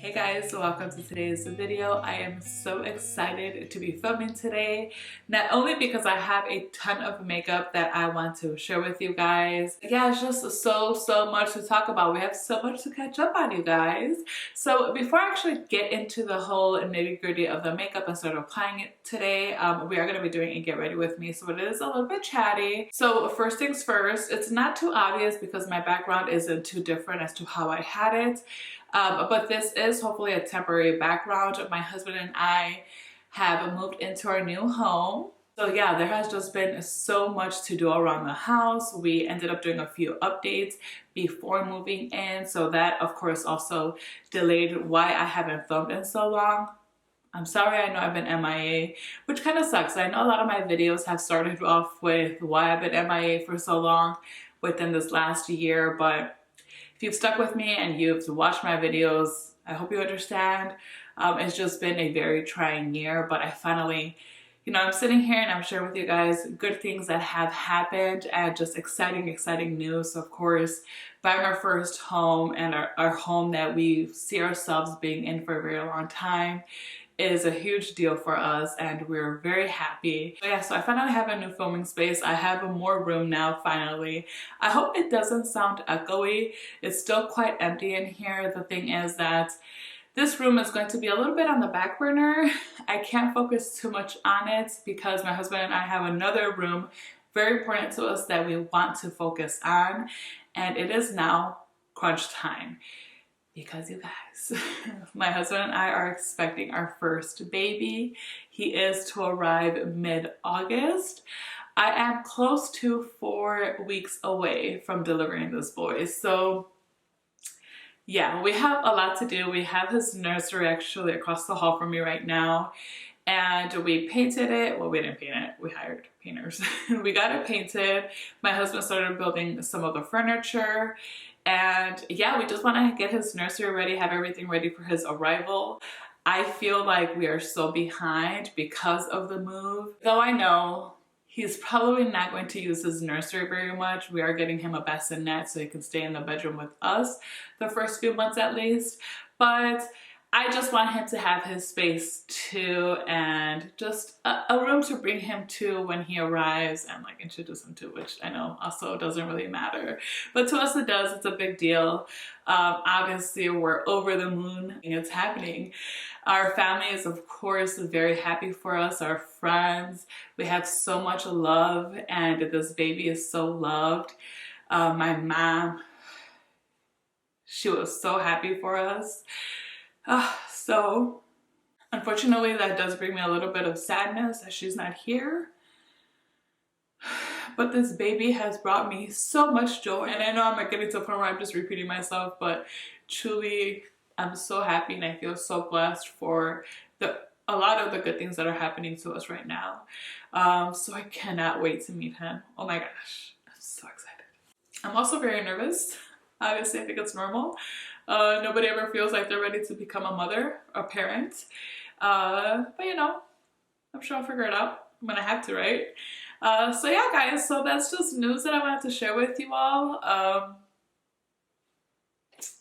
Hey guys, welcome to today's video. I am so excited to be filming today, not only because I have a ton of makeup that I want to share with you guys. Yeah, it's just so much to talk about. We have so much to catch up on, you guys. So before I actually get into the whole nitty-gritty of the makeup and start applying it today, we are going to be doing a get ready with me, so it is a little bit chatty. So first things first, it's not too obvious because my background isn't too different as to how I had it. But this is hopefully a temporary background. My husband and I have moved into our new home. So yeah, there has just been so much to do around the house. We ended up doing a few updates before moving in. So that of course also delayed why I haven't filmed in so long. I'm sorry, I know I've been MIA, which kind of sucks. I know a lot of my videos have started off with why I've been MIA for so long within this last year, but if you've stuck with me and you've watched my videos, I hope you understand. It's just been a very trying year, but I finally, I'm sitting here and I'm sharing with you guys good things that have happened and just exciting news. So of course, buying our first home and our home that we see ourselves being in for a very long time is a huge deal for us and we're very happy. So yeah, so I finally have a new filming space. I have more room now finally. I hope it doesn't sound echoey. It's still quite empty in here. The thing is that this room is going to be a little bit on the back burner. I can't focus too much on it because my husband and I have another room very important to us that we want to focus on, and it is now crunch time. Because you guys, my husband and I are expecting our first baby. He is to arrive mid-August. I am close to 4 weeks away from delivering this boy. So yeah, we have a lot to do. We have his nursery actually across the hall from me right now. And we painted it. Well, we didn't paint it. We hired painters. We got it painted. My husband started building some of the furniture. And yeah, we just want to get his nursery ready, have everything ready for his arrival. I feel like we are so behind because of the move. Though I know he's probably not going to use his nursery very much. We are getting him a bassinet so he can stay in the bedroom with us the first few months at least. But I just want him to have his space too, and just a room to bring him to when he arrives and like introduce him to, which I know also doesn't really matter. But to us it does, it's a big deal. Obviously we're over the moon and it's happening. Our family is of course very happy for us, our friends. We have so much love and this baby is so loved. My mom, she was so happy for us. So unfortunately that does bring me a little bit of sadness that she's not here, but this baby has brought me so much joy, and I know I'm getting to a point where I'm just repeating myself, but truly I'm so happy and I feel so blessed for a lot of the good things that are happening to us right now. So I cannot wait to meet him. Oh my gosh, I'm so excited. I'm also very nervous. Obviously I think it's normal. Nobody ever feels like they're ready to become a mother or parent. But I'm sure I'll figure it out. I'm gonna have to, right? So yeah, guys, so that's just news that I wanted to share with you all.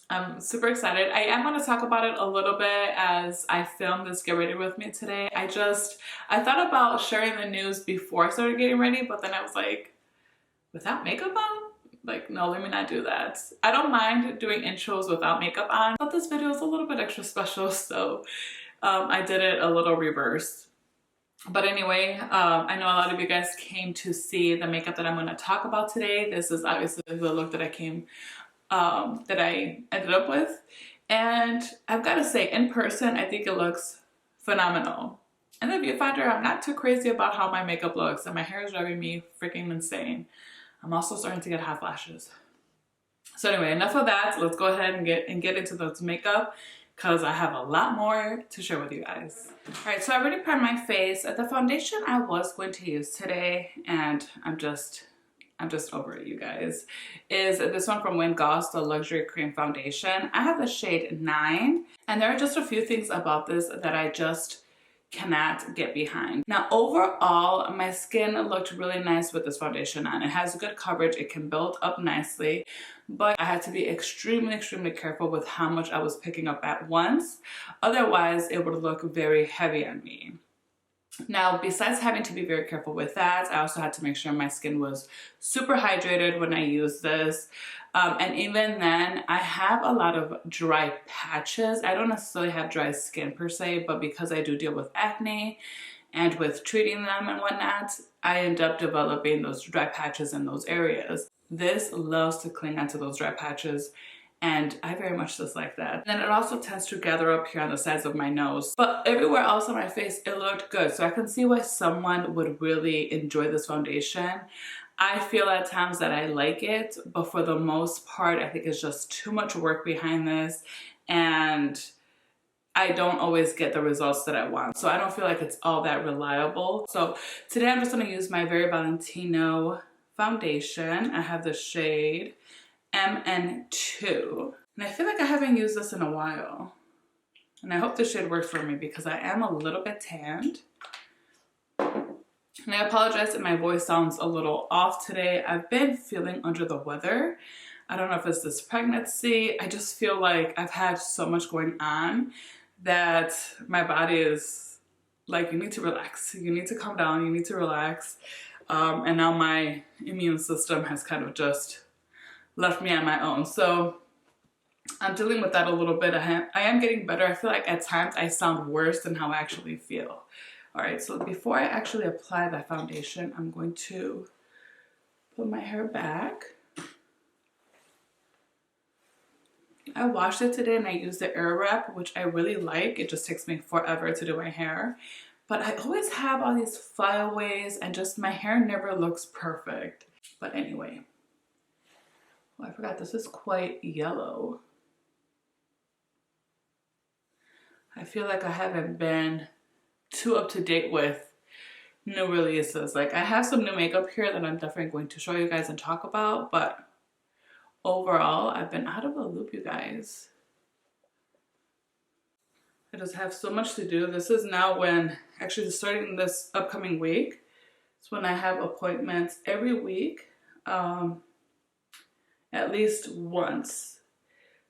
I'm super excited. I am going to talk about it a little bit as I film this Get Ready With Me today. I thought about sharing the news before I started getting ready, but then I was like, without makeup on? Like, no, let me not do that. I don't mind doing intros without makeup on, but this video is a little bit extra special, so I did it a little reversed. But anyway, I know a lot of you guys came to see the makeup that I'm going to talk about today. This is obviously the look that I ended up with. And I've got to say, in person, I think it looks phenomenal. And the viewfinder, I'm not too crazy about how my makeup looks, and my hair is driving me freaking insane. I'm also starting to get hot flashes. So anyway, enough of that. Let's go ahead and get into this makeup because I have a lot more to share with you guys. All right, so I already primed my face. The foundation I was going to use today, and I'm just over it, you guys, is this one from Goss, the Luxury Cream Foundation. I have the shade 9, and there are just a few things about this that I just cannot get behind. Now overall, my skin looked really nice with this foundation on. It has good coverage, it can build up nicely, but I had to be extremely careful with how much I was picking up at once. Otherwise, it would look very heavy on me. Now, besides having to be very careful with that, I also had to make sure my skin was super hydrated when I used this. And even then, I have a lot of dry patches. I don't necessarily have dry skin per se, but because I do deal with acne and with treating them and whatnot, I end up developing those dry patches in those areas. This loves to cling onto those dry patches, and I very much dislike that. And then it also tends to gather up here on the sides of my nose. But everywhere else on my face, it looked good. So I can see why someone would really enjoy this foundation. I feel at times that I like it, but for the most part, I think it's just too much work behind this, and I don't always get the results that I want. So I don't feel like it's all that reliable. So today I'm just gonna use my Very Valentino foundation. I have the shade MN2. And I feel like I haven't used this in a while. And I hope this shade works for me because I am a little bit tanned. And I apologize if my voice sounds a little off today. I've been feeling under the weather. I don't know if it's this pregnancy. I just feel like I've had so much going on that my body is like, you need to relax. You need to calm down. You need to relax. And now my immune system has kind of just left me on my own. So I'm dealing with that a little bit. I am getting better. I feel like at times I sound worse than how I actually feel. All right, so before I actually apply that foundation, I'm going to put my hair back. I washed it today and I used the air wrap, which I really like. It just takes me forever to do my hair. But I always have all these flyaways and just my hair never looks perfect. But anyway, oh, I forgot this is quite yellow. I feel like I haven't been too up to date with new releases. Like I have some new makeup here that I'm definitely going to show you guys and talk about, but overall I've been out of the loop, you guys. I just have so much to do. This is now when, actually starting this upcoming week, it's when I have appointments every week, at least once.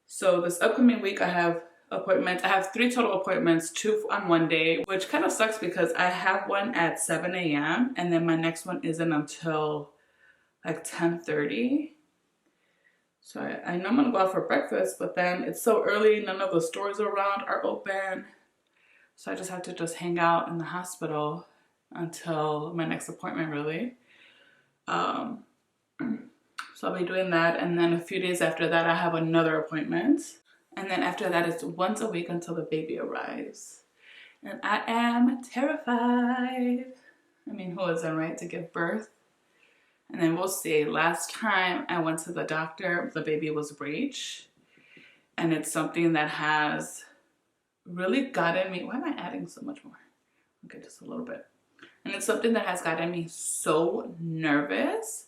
So this upcoming week I have appointments. I have 3 total appointments, 2 on one day, which kind of sucks because I have one at 7 a.m. and then my next one isn't until like 10:30. So I know I'm gonna go out for breakfast, but then it's so early, none of the stores around are open. So I just have to just hang out in the hospital until my next appointment, really. So I'll be doing that, and then a few days after that I have another appointment. And then after that, it's once a week until the baby arrives. And I am terrified. I mean, who isn't, right, to give birth? And then we'll see. Last time I went to the doctor, the baby was breech. And it's something that has really gotten me. Why am I adding so much more? Okay, just a little bit. And it's something that has gotten me so nervous.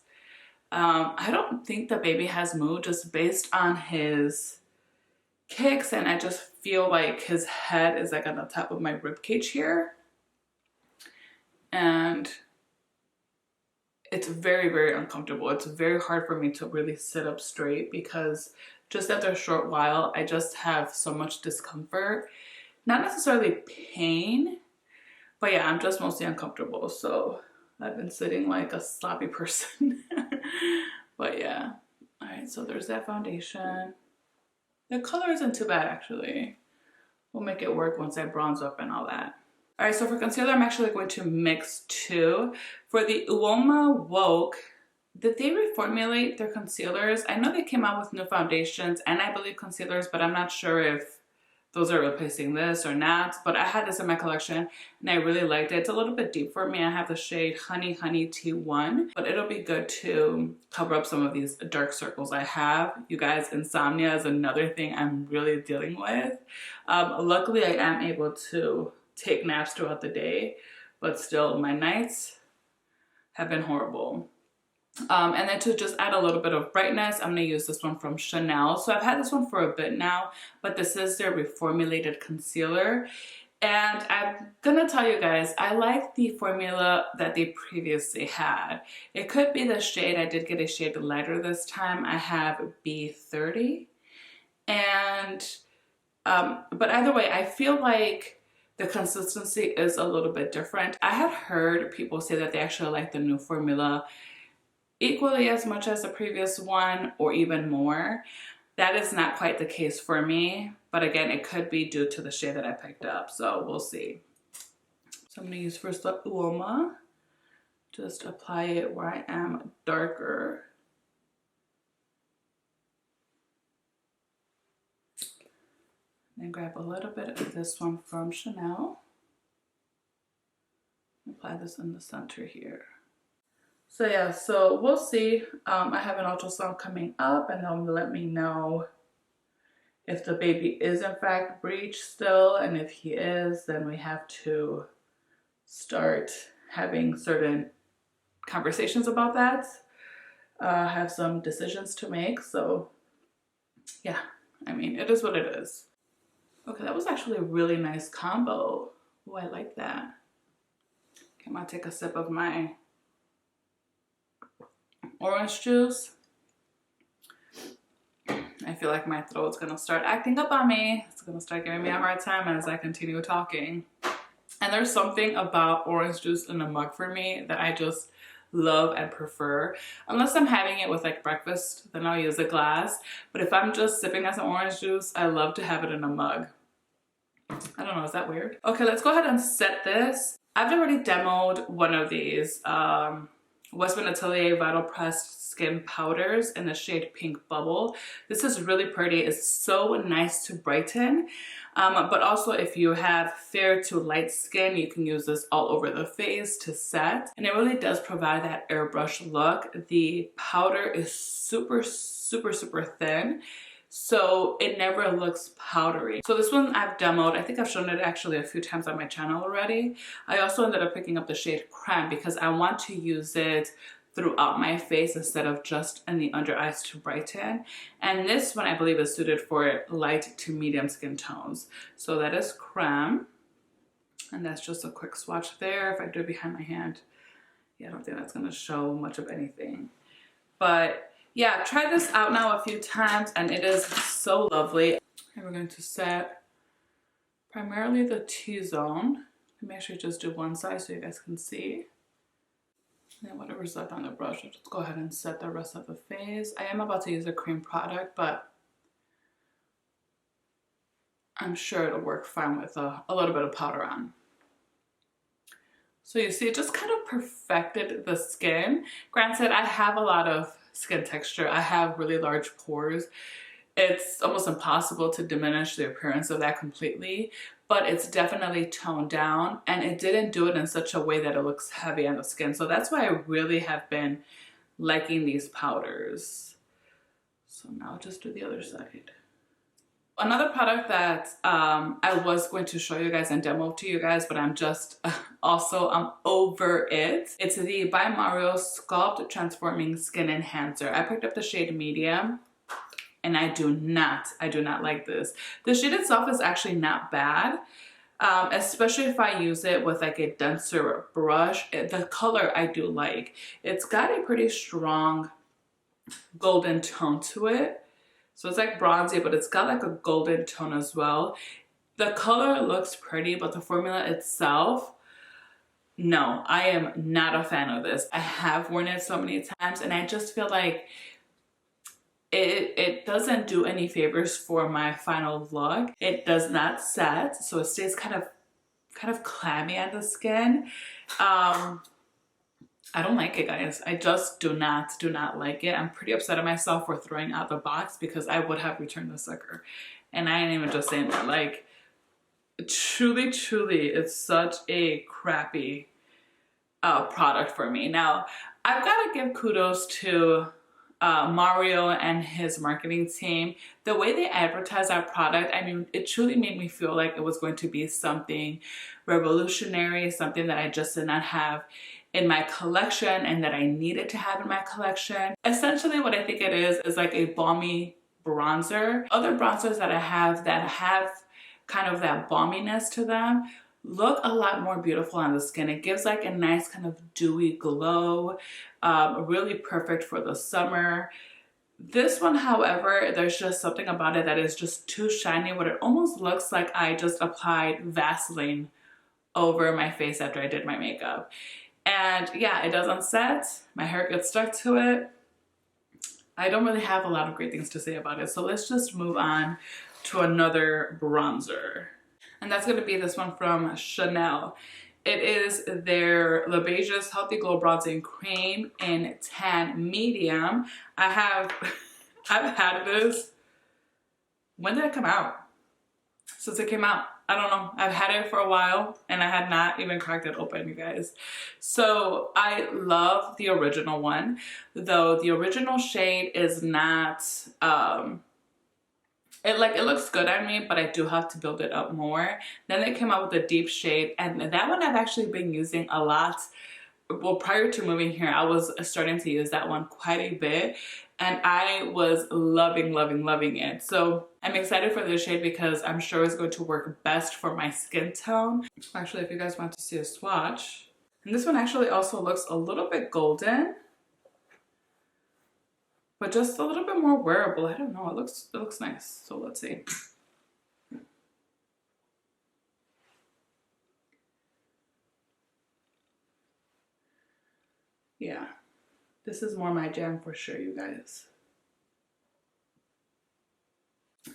I don't think the baby has moved just based on his kicks, and I just feel like his head is like on the top of my rib cage here, and it's very uncomfortable. It's very hard for me to really sit up straight because just after a short while I just have so much discomfort, not necessarily pain, but yeah, I'm just mostly uncomfortable. So I've been sitting like a sloppy person. But yeah, all right, so there's that foundation. The color isn't too bad, actually. We'll make it work once I bronze up and all that. All right, so for concealer, I'm actually going to mix 2. For the Uoma Woke, did they reformulate their concealers? I know they came out with new foundations and I believe concealers, but I'm not sure if those are replacing this or not. But I had this in my collection and I really liked it. It's a little bit deep for me. I have the shade Honey T1, but it'll be good to cover up some of these dark circles I have. You guys, insomnia is another thing I'm really dealing with. Luckily, I am able to take naps throughout the day, but still my nights have been horrible. And then to just add a little bit of brightness, I'm going to use this one from Chanel. So I've had this one for a bit now, but this is their reformulated concealer. And I'm gonna tell you guys, I like the formula that they previously had. It could be the shade. I did get a shade lighter this time. I have B30. And, but either way, I feel like the consistency is a little bit different. I have heard people say that they actually like the new formula equally as much as the previous one or even more. That is not quite the case for me, but again, it could be due to the shade that I picked up, so we'll see. So I'm going to use first up Uoma. Just apply it where I am darker. Then grab a little bit of this one from Chanel. Apply this in the center here. So yeah, so we'll see. I have an ultrasound coming up and they'll let me know if the baby is in fact breech still, and if he is, then we have to start having certain conversations about that. Have some decisions to make, so yeah, I mean, it is what it is. Okay, that was actually a really nice combo. Oh, I like that. Okay, I'm gonna take a sip of my orange juice. I feel like my throat's gonna start acting up on me. It's gonna start giving me a hard time as I continue talking. And there's something about orange juice in a mug for me that I just love and prefer. Unless I'm having it with like breakfast, then I'll use a glass. But if I'm just sipping on some orange juice, I love to have it in a mug. I don't know, is that weird? Okay, let's go ahead and set this. I've already demoed one of these Westman Atelier Vital Pressed Skin Powders in the shade Pink Bubble. This is really pretty. It's so nice to brighten. But also if you have fair to light skin, you can use this all over the face to set. And it really does provide that airbrush look. The powder is super, super, super thin, so it never looks powdery. So this one I've demoed. I think I've shown it actually a few times on my channel already. I also ended up picking up the shade Creme because I want to use it throughout my face instead of just in the under eyes to brighten. And this one I believe is suited for light to medium skin tones. So that is Creme. And that's just a quick swatch there. If I do it behind my hand, yeah, I don't think that's gonna show much of anything. But yeah, try this out now a few times and it is so lovely. And we're going to set primarily the T-zone. Let me actually just do one side so you guys can see. And then whatever's left on the brush, I'll just go ahead and set the rest of the face. I am about to use a cream product, but I'm sure it'll work fine with a little bit of powder on. So you see, it just kind of perfected the skin. Granted, I have a lot of skin texture. I have really large pores. It's almost impossible to diminish the appearance of that completely, but it's definitely toned down, and it didn't do it in such a way that it looks heavy on the skin. So that's why I really have been liking these powders. So now I'll just do the other side. Another product that I was going to show you guys and demo to you guys, but I'm just I'm over it. It's the by Mario Sculpt Transforming Skin Enhancer. I picked up the shade medium and I do not like this. The shade itself is actually not bad, especially if I use it with like a denser brush. The color I do like. It's got a pretty strong golden tone to it. So it's like bronzy, but it's got like a golden tone as well. The color looks pretty, but the formula itself, no, I am not a fan of this. I have worn it so many times and I just feel like it doesn't do any favors for my final look. It does not set, so it stays kind of clammy on the skin. I don't like it, guys. I just do not like it. I'm pretty upset at myself for throwing out the box because I would have returned the sucker. And I ain't even just saying that. Like, truly, it's such a crappy product for me. Now, I've got to give kudos to Mario and his marketing team. The way they advertise our product, I mean, it truly made me feel like it was going to be something revolutionary, something that I just did not have in my collection and that I needed to have in my collection. Essentially what I think it is like a balmy bronzer. Other bronzers that I have kind of that balminess to them, look a lot more beautiful on the skin. It gives like a nice kind of dewy glow, really perfect for the summer. This one, however, there's just something about it that is just too shiny, where it almost looks like I just applied Vaseline over my face after I did my makeup. And yeah, it doesn't set. My hair gets stuck to it. I don't really have a lot of great things to say about it. So let's just move on to another bronzer. And that's going to be this one from Chanel. It is their Le Beiges Healthy Glow Bronzing Cream in Tan Medium. I've had this. When did it come out? Since it came out. I don't know. I've had it for a while and I had not even cracked it open, you guys. So I love the original one, though the original shade is not, it looks good on me, but I do have to build it up more. Then they came out with a deep shade, and that one I've actually been using a lot. Well, prior to moving here, I was starting to use that one quite a bit, and I was loving, loving, loving it. So I'm excited for this shade because I'm sure it's going to work best for my skin tone. Actually, if you guys want to see a swatch, and this one actually also looks a little bit golden, but just a little bit more wearable. I don't know, it looks nice. So let's see. Yeah, this is more my jam for sure, you guys.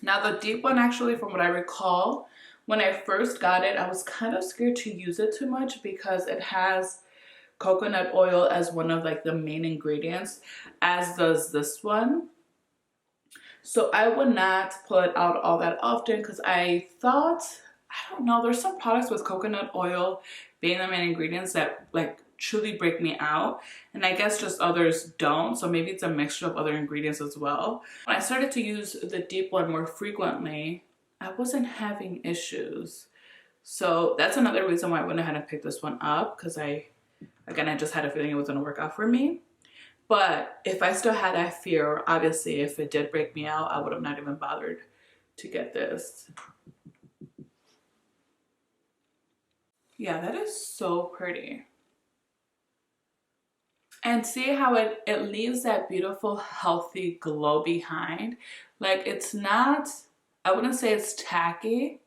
Now the deep one, actually, from what I recall, when I first got it, I was kind of scared to use it too much because it has coconut oil as one of like the main ingredients, as does this one. So I would not pull it out all that often because I thought, I don't know, there's some products with coconut oil being the main ingredients that like truly break me out, and I guess just others don't. So maybe it's a mixture of other ingredients as well. When I started to use the deep one more frequently, I wasn't having issues. So that's another reason why I went ahead and picked this one up, because I just had a feeling it was going to work out for me. But if I still had that fear, obviously if it did break me out, I would have not even bothered to get this. Yeah, that is so pretty. And see how it leaves that beautiful, healthy glow behind. Like, it's not, I wouldn't say it's tacky,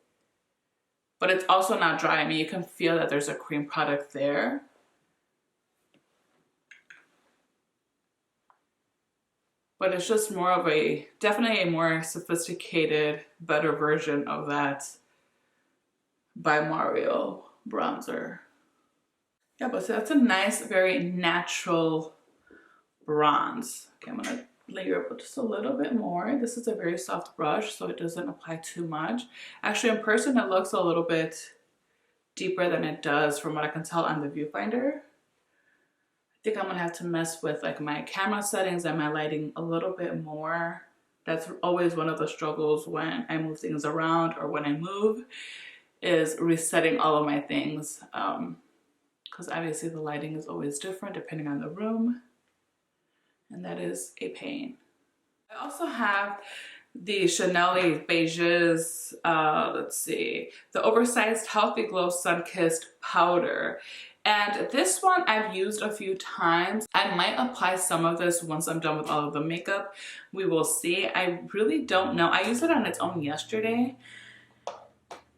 but it's also not dry. I mean, you can feel that there's a cream product there. But it's just more of a, definitely a more sophisticated, better version of that by Mario bronzer. Yeah, but so that's a nice, very natural bronze. Okay, I'm gonna layer up just a little bit more. This is a very soft brush, so it doesn't apply too much. Actually, in person, it looks a little bit deeper than it does from what I can tell on the viewfinder. I think I'm gonna have to mess with like my camera settings and my lighting a little bit more. That's always one of the struggles when I move things around or when I move, is resetting all of my things. Because obviously the lighting is always different depending on the room, and that is a pain. I also have the Chanel Beiges, let's see, the Oversized Healthy Glow Sun-Kissed Powder. And this one I've used a few times. I might apply some of this once I'm done with all of the makeup. We will see. I really don't know. I used it on its own yesterday.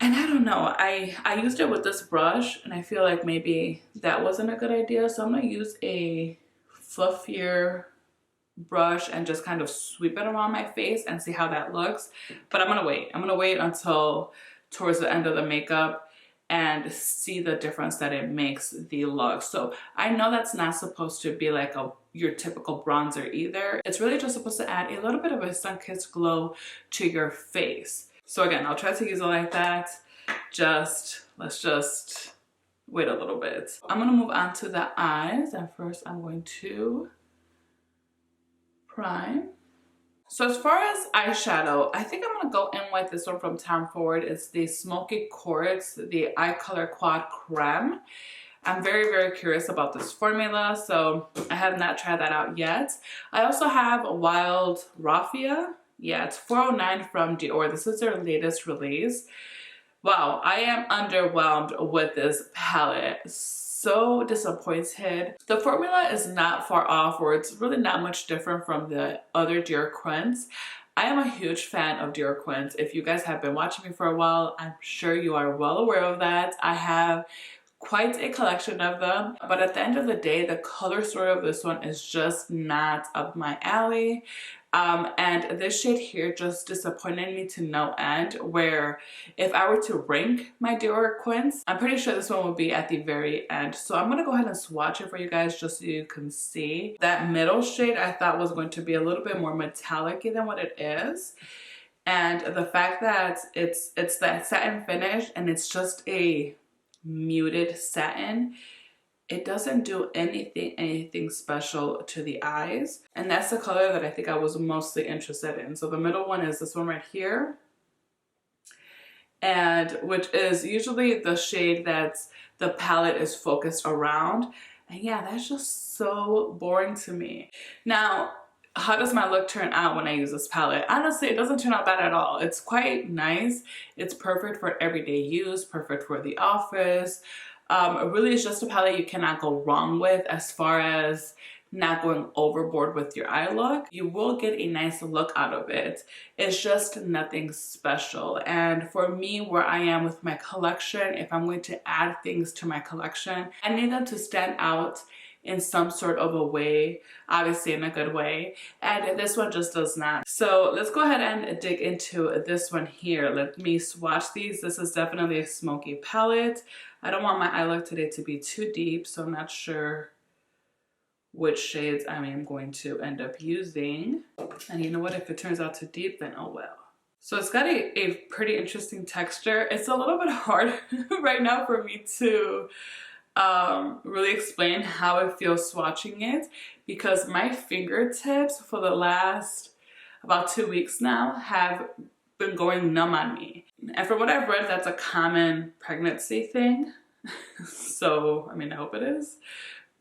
And I don't know, I used it with this brush and I feel like maybe that wasn't a good idea. So I'm gonna use a fluffier brush and just kind of sweep it around my face and see how that looks. But I'm gonna wait. I'm gonna wait until towards the end of the makeup and see the difference that it makes the look. So I know that's not supposed to be like your typical bronzer either. It's really just supposed to add a little bit of a sun-kissed glow to your face. So again, I'll try to use it like that. Let's just wait a little bit. I'm gonna move on to the eyes, and first I'm going to prime. So as far as eyeshadow, I think I'm gonna go in with this one from Tom Ford. It's the Smoky Quartz, the Eye Color Quad Creme. I'm very, very curious about this formula, so I have not tried that out yet. I also have WildRaffia. Yeah, it's 409 from Dior. This is their latest release. Wow, I am underwhelmed with this palette. So disappointed. The formula is not far off, or it's really not much different from the other Dior Quints. I am a huge fan of Dior Quints. If you guys have been watching me for a while, I'm sure you are well aware of that. I have quite a collection of them, but at the end of the day, the color story of this one is just not up my alley. And this shade here just disappointed me to no end, where if I were to rank my Dior Quints, I'm pretty sure this one will be at the very end. So I'm going to go ahead and swatch it for you guys just so you can see. That middle shade I thought was going to be a little bit more metallic-y than what it is. And the fact that it's that satin finish and it's just a muted satin, it doesn't do anything special to the eyes. And that's the color that I think I was mostly interested in. So the middle one is this one right here, and which is usually the shade that's the palette is focused around. And yeah, that's just so boring to me. Now, how does my look turn out when I use this palette? Honestly, it doesn't turn out bad at all. It's quite nice. It's perfect for everyday use, perfect for the office. Really, it's just a palette you cannot go wrong with as far as not going overboard with your eye look. You will get a nice look out of it. It's just nothing special. And for me, where I am with my collection, if I'm going to add things to my collection, I need them to stand out in some sort of a way, obviously in a good way, and this one just does not. So let's go ahead and dig into this one here. Let me swatch these. This is definitely a smoky palette. I don't want my eye look today to be too deep, so I'm not sure which shades I am going to end up using. And you know what, if it turns out too deep, then oh well. So it's got a pretty interesting texture. It's a little bit hard right now for me to really explain how it feels swatching it, because my fingertips for the last about 2 weeks now have been going numb on me. And from what I've read, that's a common pregnancy thing. So, I mean, I hope it is.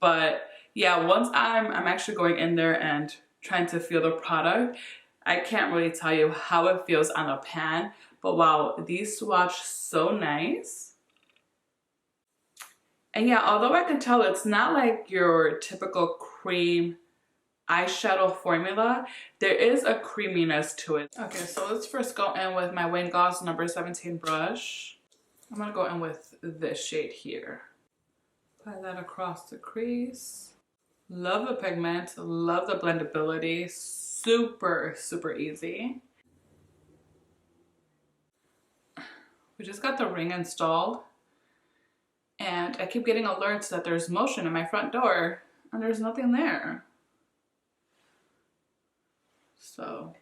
But yeah, once I'm actually going in there and trying to feel the product, I can't really tell you how it feels on a pan. But wow, these swatch so nice. And yeah, although I can tell it's not like your typical cream eyeshadow formula, there is a creaminess to it. Okay, so let's first go in with my Wayne Goss number 17 brush. I'm gonna go in with this shade here. Apply that across the crease. Love the pigment, love the blendability, super, super easy. We just got the ring installed, and I keep getting alerts that there's motion in my front door, and there's nothing there. So,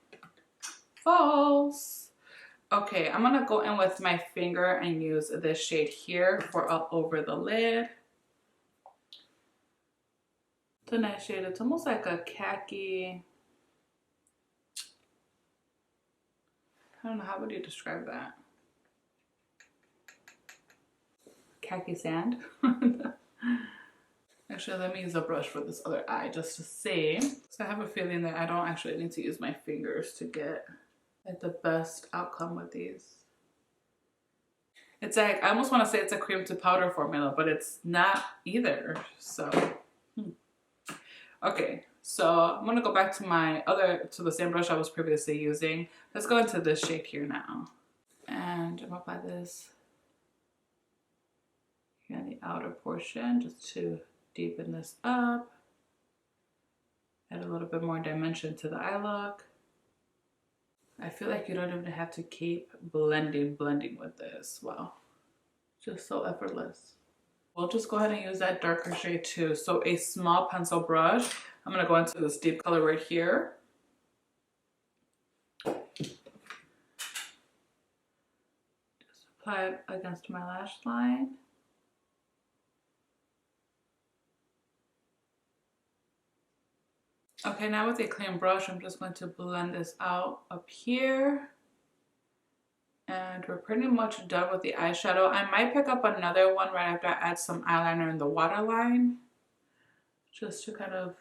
false. Okay, I'm gonna go in with my finger and use this shade here for all over the lid. It's a nice shade. It's almost like a khaki. I don't know, how would you describe that? Khaki sand. Actually, let me use a brush for this other eye just to see. So I have a feeling that I don't actually need to use my fingers to get like the best outcome with these. It's like, I almost want to say it's a cream to powder formula, but it's not either. So, okay. So I'm gonna go back to the same brush I was previously using. Let's go into this shade here now. And I'm gonna apply this here on the outer portion just to deepen this up. Add a little bit more dimension to the eye look. I feel like you don't even have to keep blending with this. Wow, just so effortless. We'll just go ahead and use that darker shade too. So a small pencil brush. I'm gonna go into this deep color right here. Just apply it against my lash line. Okay, now with a clean brush, I'm just going to blend this out up here. And we're pretty much done with the eyeshadow. I might pick up another one right after I add some eyeliner in the waterline, just to kind of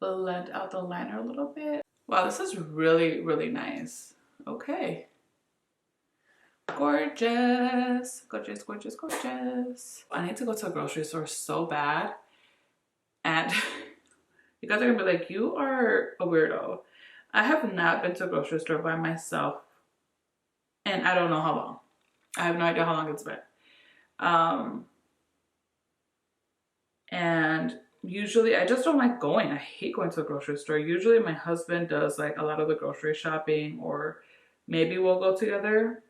blend out the liner a little bit. Wow, this is really, really nice. Okay. Gorgeous, gorgeous, gorgeous, gorgeous. I need to go to a grocery store so bad. And you guys are gonna be like, you are a weirdo. I have not been to a grocery store by myself and I don't know how long. I have no idea how long it's been. And usually I just don't like going. I hate going to a grocery store. Usually my husband does like a lot of the grocery shopping, or maybe we'll go together.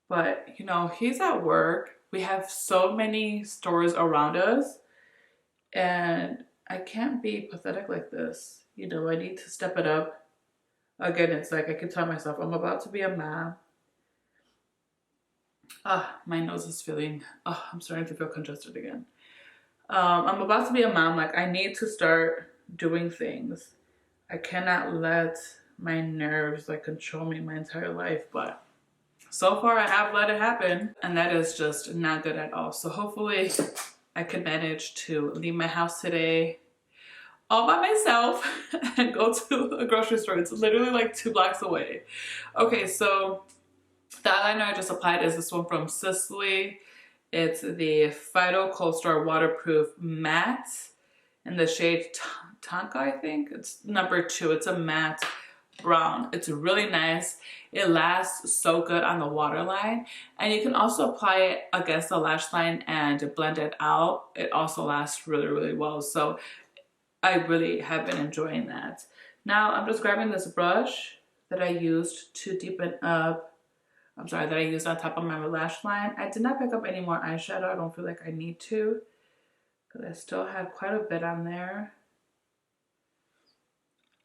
But you know, he's at work. We have so many stores around us and I can't be pathetic like this. You know, I need to step it up. Again, it's like I can tell myself I'm about to be a mom. My nose is feeling, I'm starting to feel congested again. I'm about to be a mom. Like, I need to start doing things. I cannot let my nerves like control me my entire life, but so far I have let it happen, and that is just not good at all. So hopefully I can manage to leave my house today all by myself and go to a grocery store. It's literally like 2 blocks away. Okay, so the eyeliner I just applied is this one from Sicily. It's the Fido Cold Store Waterproof Matte in the shade Tonka, I think. It's number 2. It's a matte brown. It's really nice. It lasts so good on the waterline, and you can also apply it against the lash line and blend it out. It also lasts really, really well. So I really have been enjoying that. Now I'm just grabbing this brush that I used to deepen up, that I used on top of my lash line. I did not pick up any more eyeshadow. I don't feel like I need to, because I still have quite a bit on there.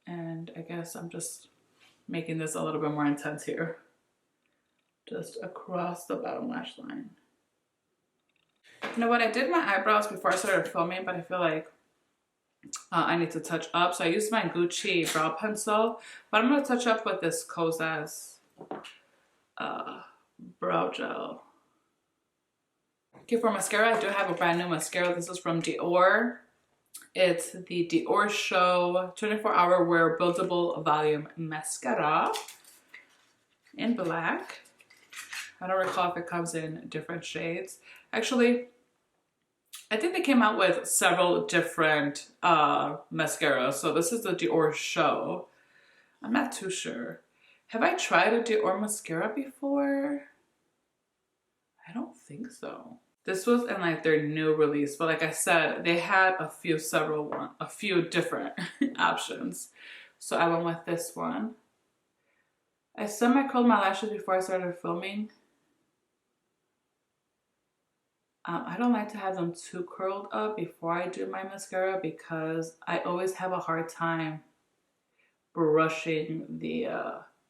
And I guess I'm just making this a little bit more intense here. Just across the bottom lash line. You know what? I did my eyebrows before I started filming, but I feel like I need to touch up. So I used my Gucci brow pencil, but I'm going to touch up with this Kosas brow gel. Okay, for mascara, I do have a brand new mascara. This is from Dior. It's the Dior Show 24-Hour Wear Buildable Volume Mascara in black. I don't recall if it comes in different shades. Actually, I think they came out with several different mascaras. So this is the Dior Show. I'm not too sure. Have I tried a Dior mascara before? I don't think so. This was in like their new release, but like I said, they had a few different options. So I went with this one. I semi-curled my lashes before I started filming. I don't like to have them too curled up before I do my mascara, because I always have a hard time brushing the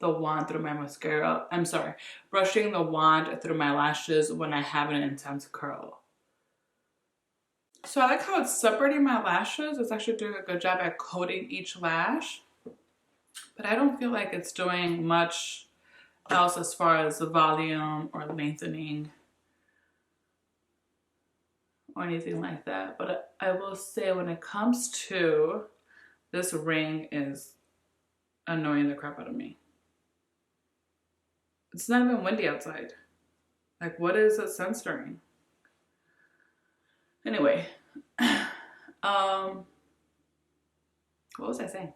wand through my mascara. I'm sorry, brushing the wand through my lashes when I have an intense curl. So I like how it's separating my lashes. It's actually doing a good job at coating each lash, but I don't feel like it's doing much else as far as the volume or lengthening or anything like that. But I will say, when it comes to this ring, is annoying the crap out of me. It's not even windy outside. Like, what is it censoring? Anyway, what was I saying?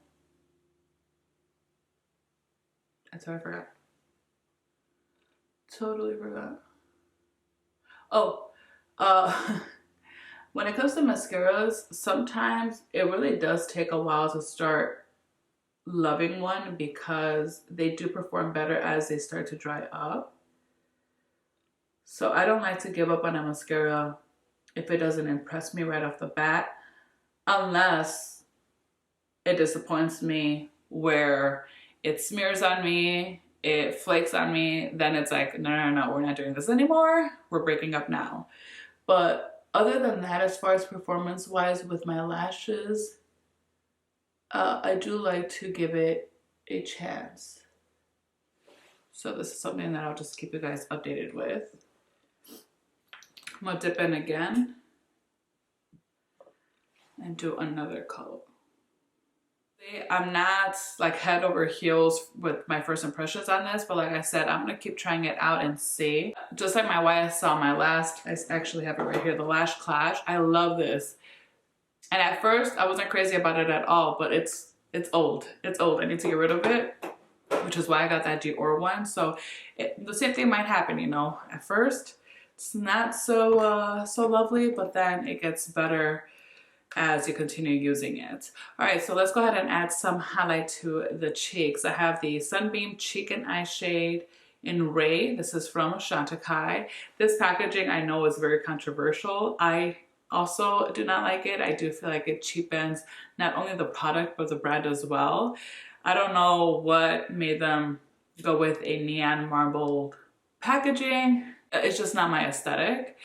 I totally forgot. Totally forgot. Oh, when it comes to mascaras, sometimes it really does take a while to start loving one, because they do perform better as they start to dry up. So I don't like to give up on a mascara if it doesn't impress me right off the bat, unless it disappoints me where it smears on me, it flakes on me. Then it's like, no, we're not doing this anymore. We're breaking up now. But other than that, as far as performance wise with my lashes, I do like to give it a chance. So this is something that I'll just keep you guys updated with. I'm gonna dip in again and do another color. I'm not like head over heels with my first impressions on this, but like I said, I'm gonna keep trying it out and see. Just like my YSL, my last, I actually have it right here, the Lash Clash. I love this. And at first I wasn't crazy about it at all, but it's old. It's old. I need to get rid of it, which is why I got that Dior one. So the same thing might happen, you know. At first it's not so so lovely, but then it gets better as you continue using it. All right, so let's go ahead and add some highlight to the cheeks. I have the Sunbeam Cheek and Eye Shade in Ray. This is from Chantecaille. This packaging I know is very controversial. I also do not like it. I do feel like it cheapens not only the product but the brand as well. I don't know what made them go with a neon marbled packaging. It's just not my aesthetic.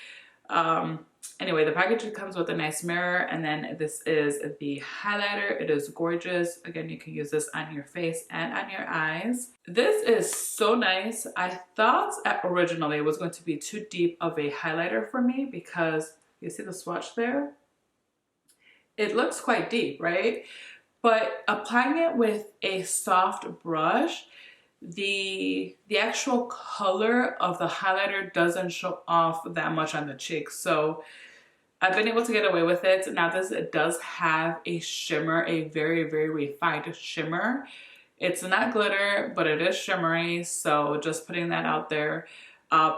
Anyway, the package comes with a nice mirror, and then this is the highlighter. It is gorgeous. Again, you can use this on your face and on your eyes. This is so nice. I thought originally it was going to be too deep of a highlighter for me because you see the swatch there? It looks quite deep, right? But applying it with a soft brush, the actual color of the highlighter doesn't show off that much on the cheeks. So I've been able to get away with it. Now this, it does have a shimmer, a very, very refined shimmer. It's not glitter, but it is shimmery. So just putting that out there.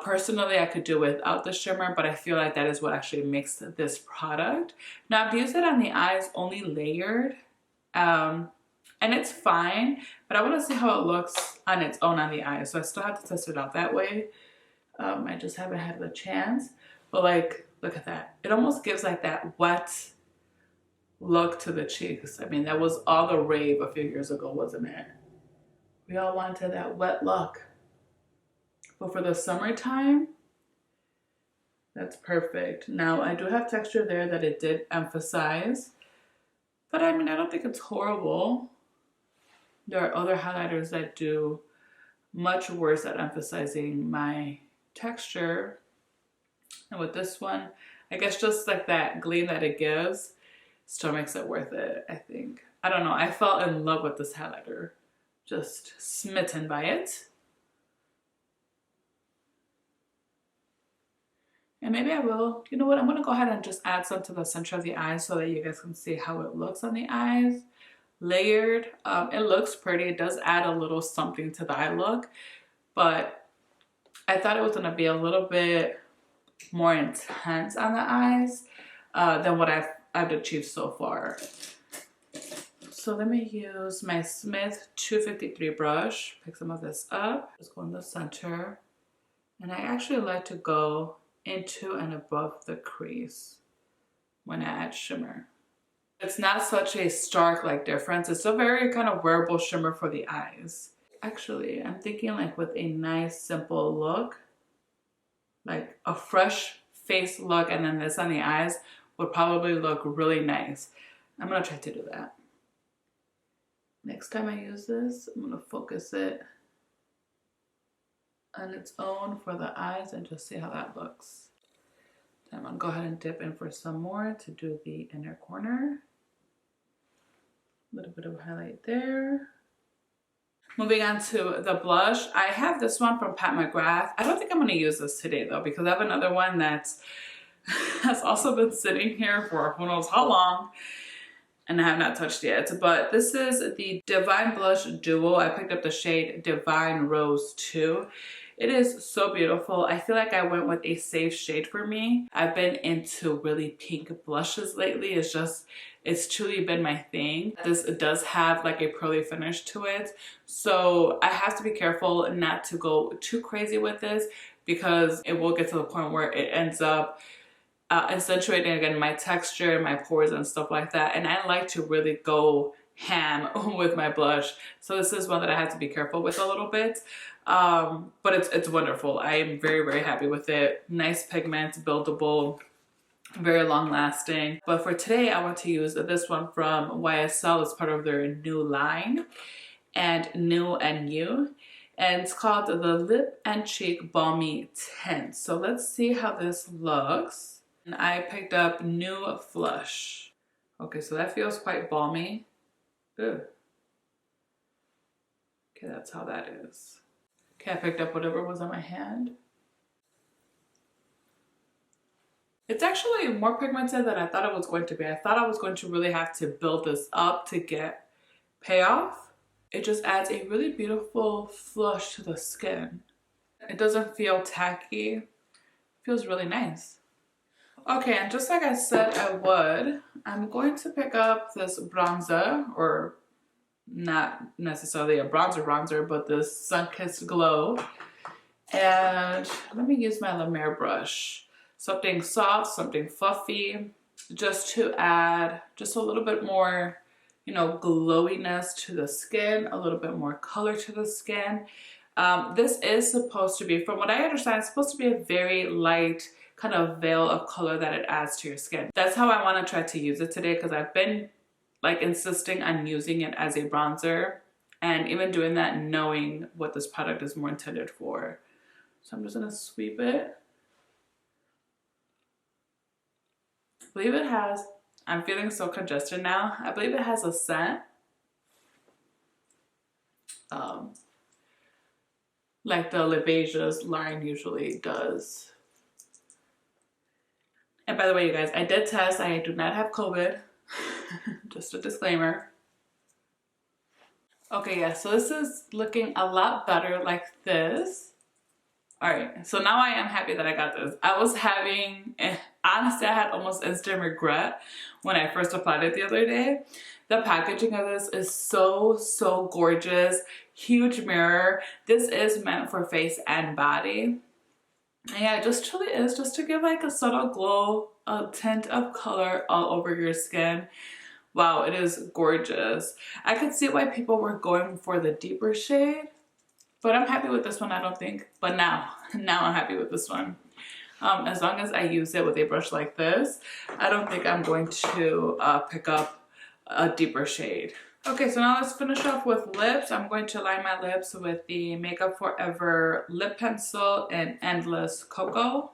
Personally, I could do without the shimmer, but I feel like that is what actually makes this product. Now I've used it on the eyes only layered. And it's fine, but I want to see how it looks on its own on the eyes. So I still have to test it out that way. I just haven't had the chance. But like, look at that. It almost gives like that wet look to the cheeks. I mean, that was all the rave a few years ago, wasn't it? We all wanted that wet look. But for the summertime, that's perfect. Now, I do have texture there that it did emphasize. But I mean, I don't think it's horrible. There are other highlighters that do much worse at emphasizing my texture. And with this one, I guess just like that gleam that it gives still makes it worth it, I think. I don't know. I fell in love with this highlighter. Just smitten by it. And maybe I will, you know what, I'm going to go ahead and just add some to the center of the eyes so that you guys can see how it looks on the eyes. Layered, it looks pretty. It does add a little something to the eye look, but I thought it was going to be a little bit more intense on the eyes than what I've achieved so far. So let me use my Smith 253 brush, pick some of this up, just go in the center, and I actually like to go into and above the crease when I add shimmer. It's not such a stark like difference. It's a very kind of wearable shimmer for the eyes. Actually, I'm thinking like with a nice simple look, like a fresh face look, and then this on the eyes would probably look really nice. I'm gonna try to do that. Next time I use this, I'm gonna focus it on its own for the eyes and just see how that looks. Then I'm gonna go ahead and dip in for some more to do the inner corner. A little bit of highlight there. Moving on to the blush, I have this one from Pat McGrath. I don't think I'm gonna use this today though, because I have another one that has also been sitting here for who knows how long, and I have not touched yet. But this is the Divine Blush Duo. I picked up the shade Divine Rose 2. It is so beautiful. I feel like I went with a safe shade for me. I've been into really pink blushes lately. It's truly been my thing. This does have like a pearly finish to it. So I have to be careful not to go too crazy with this because it will get to the point where it ends up accentuating again my texture, my pores and stuff like that. And I like to really go ham with my blush. So this is one that I have to be careful with a little bit. But it's wonderful. I am very, very happy with it. Nice pigment, buildable, very long lasting. But for today, I want to use this one from YSL as part of their new line, and New and You. And it's called the Lip and Cheek Balmy Tint. So let's see how this looks. And I picked up New Flush. Okay, so that feels quite balmy. Ugh. Okay, that's how that is. Okay, I picked up whatever was on my hand. It's actually more pigmented than I thought it was going to be. I thought I was going to really have to build this up to get payoff. It just adds a really beautiful flush to the skin. It doesn't feel tacky. It feels really nice. Okay, and just like I said I would, I'm going to pick up this bronzer, or not necessarily a bronzer, but this Sun-Kissed Glow. And let me use my La Mer brush. Something soft, something fluffy, just to add just a little bit more, you know, glowiness to the skin, a little bit more color to the skin. This is supposed to be, from what I understand, it's supposed to be a very light kind of veil of color that it adds to your skin. That's how I want to try to use it today, because I've been like insisting on using it as a bronzer, and even doing that knowing what this product is more intended for. So I'm just gonna sweep it. I believe it has, I'm feeling so congested now, I believe it has a scent. Like the Beiges line usually does. And by the way, you guys, I did test, I do not have COVID. Just a disclaimer. Okay, yeah, so this is looking a lot better like this. All right, so now I am happy that I got this. I was having, honestly, I had almost instant regret when I first applied it the other day. The packaging of this is so, so gorgeous. Huge mirror. This is meant for face and body. And yeah, it just truly is just to give like a subtle glow, a tint of color all over your skin. Wow, it is gorgeous. I could see why people were going for the deeper shade, but I'm happy with this one, I don't think. But now I'm happy with this one. As long as I use it with a brush like this, I don't think I'm going to pick up a deeper shade. Okay, so now let's finish off with lips. I'm going to line my lips with the Makeup Forever lip pencil in Endless Cocoa.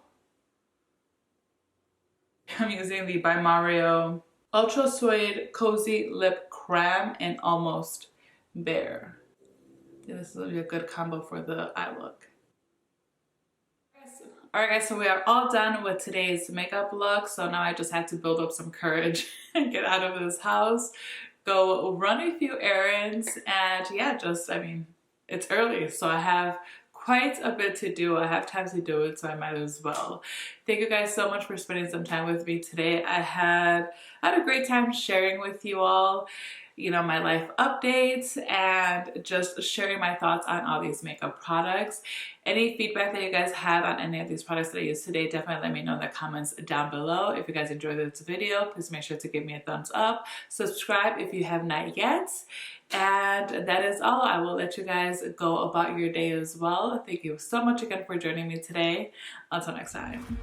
I'm using the By Mario Ultra Suede Cozy Lip Creme in Almost Bare. Yeah, this will be a good combo for the eye look. Alright guys, so we are all done with today's makeup look. So now I just had to build up some courage and get out of this house, go run a few errands, and yeah, just, I mean, it's early, so I have quite a bit to do. I have time to do it, so I might as well. Thank you guys so much for spending some time with me today. I had a great time sharing with you all, you know, my life updates and just sharing my thoughts on all these makeup products. Any feedback that you guys have on any of these products that I used today, definitely let me know in the comments down below. If you guys enjoyed this video, please make sure to give me a thumbs up. Subscribe if you have not yet. And that is all. I will let you guys go about your day as well. Thank you so much again for joining me today. Until next time.